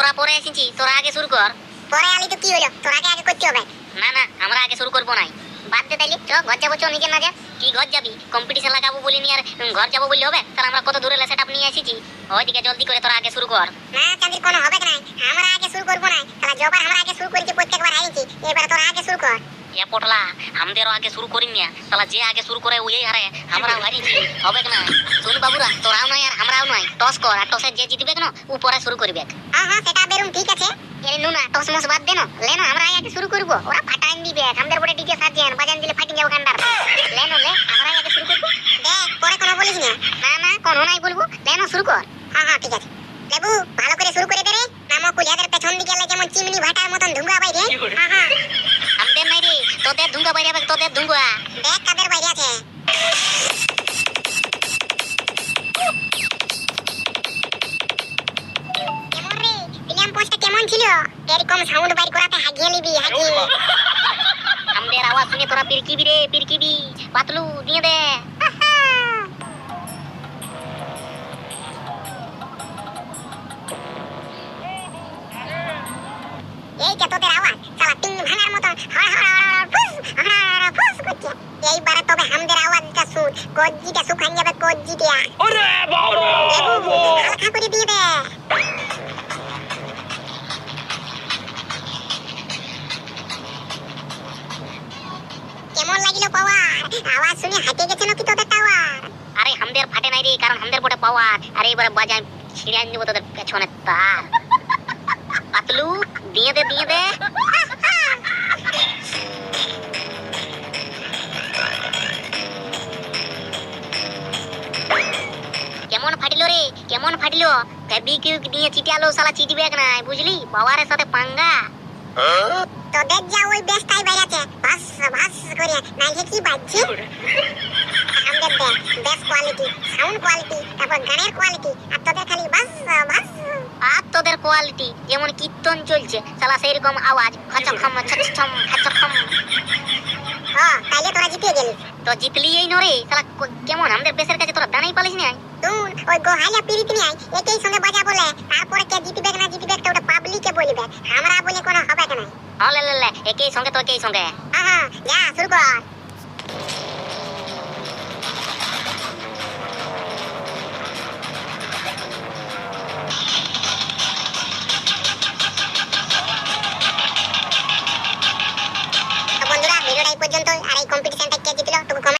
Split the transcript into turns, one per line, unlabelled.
তোরা পরে এসেছি, তোরা আগে শুরু কর।
পরে আলি তো কি হলো, তোর আগে আগে করতে হবে।
না না, আমরা আগে শুরু করবো নাই।
বাদ দে তাইলে, চ ঘর যাবো, চ নিজে না যা।
কি ঘর যাবি? কম্পিটিশন লাগাবো বলি নি আর ঘর যাবো বললে হবে? তাহলে আমরা কত দূরে সেটআপ নিয়ে এসেছি। ওইদিকে জলদি করে তোরা আগে শুরু কর।
না চাঁদির কোনো হবে না, আমরা আগে শুরু করবো না। তাহলে যবার আমরা আগে শুরু করেছি প্রত্যেকবার হারিয়েছি, এবার তোরা আগে শুরু কর।
এ পটলা, আমাদেরও আগে শুরু করি না। তাহলে যে আগে শুরু করে ওই হারে, আমরাও হারিয়েছি, হবে না? শুন বাবুরা, তোরাও নয় আর আমরাও নয়, টস কর, আর টসে যে জিতবে কেন উপরে শুরু করবে।
হ্যাঁ হ্যাঁ, সেটা বেরুম, ঠিক আছে। এই নুনা টস মস বাদ দেন, লেনো আমরা আগে শুরু করবো। ওরা ফাটাইন দিবে, আমাদের পরে ডিজে সাজিয়ান বাজান দিলে ফাটিং যাবে গান্ডার। লেনো লে, আমরা আগে শুরু করবো। দেখ পরে কোনো বলিস না। না না, কোনো নাই বলবো, লেনো শুরু কর। হ্যাঁ হ্যাঁ, ঠিক আছে। লেবু ভালো করে শুরু করে দে রে। নামো কুলিয়াদের পেছন দিকে গেলে যেমন চিমনি ভাটার মতন ধুঙ্গা বাইরে। হ্যাঁ হ্যাঁ,
আমাদের নাই রে, তোদের ধুঙ্গা বাইরে হবে, তোদের ধুঙ্গা।
দেখ কাদের বাইরে আছে। কেমন রে ফিল্ম পোস্টটা কেমন ছিল? এরকম সাউন্ড বাইর করাতে হাগিয়ে নিবি, হাগিয়ে।
আমাদের আওয়াজ শুনে তোরা পিরকিবি রে, পিরকিবি। পাতলু দিয়ে দে।
এই যে তোদের আওয়াজ সালা টিং ভাঙার মতন ফুস করছে। এইবারে তবে আমাদের আওয়াজটা শুন, কজ্জিটা শুকান যাবে, কজ্জিটা।
আরে বাবা!
লেবু হালকা করে দিয়ে দে। কেমন লাগিল পাওয়ার? আওয়াজ শুনে হাঁটে গেছে নাকি তোদের টাওয়ার?
আরে আমাদের ফাটে নাই রে, কারণ আমাদের বটে পাওয়ার। আরে এবারে বাজায় ছিড়াই দেবো তোদের পেছনে তার। পাতলু দিয়ে দে, দিয়ে দে। কেমন ফাটিলো রে, কেমন ফাটিলো? ফেবিকিউক দিয়ে চিটালো, শালা চিটবে নাই, বুঝলি? পাওয়ারের সাথে পাঙ্গা।
তোদের যা ওই বেস্টাই বাইরাছে, ভাস ভাস করে নাইলে কি বাজছে? আমাদের দেখ বেস কোয়ালিটি, সাউন্ড কোয়ালিটি, তারপর গানের কোয়ালিটি, আর তোদের খালি ভাস ভাস।
আর তোদের কোয়ালিটি যেমন কীর্তন চলছে, শালা সেই রকম আওয়াজ, খচখম ছচছম খচখম।
তাইলে তোরা জিতে গেলি।
তো জিতলি এই নরে, শালা কেমন আমাদের বেসের কাছে তোরা দানাই পালিস না।
তুই ওই গোহাইলা পিরিত নিয়ে আয়, একই সঙ্গে বাজা বলে, তারপরে কে জিতবে না জিতবে তো ওটা পাবলিকে বলবে, আমরা বলে কোনো হবে না।
হ্যাঁ লে লে লে, একই সঙ্গে তো একই সঙ্গে।
হ্যাঁ যা শুরু কর।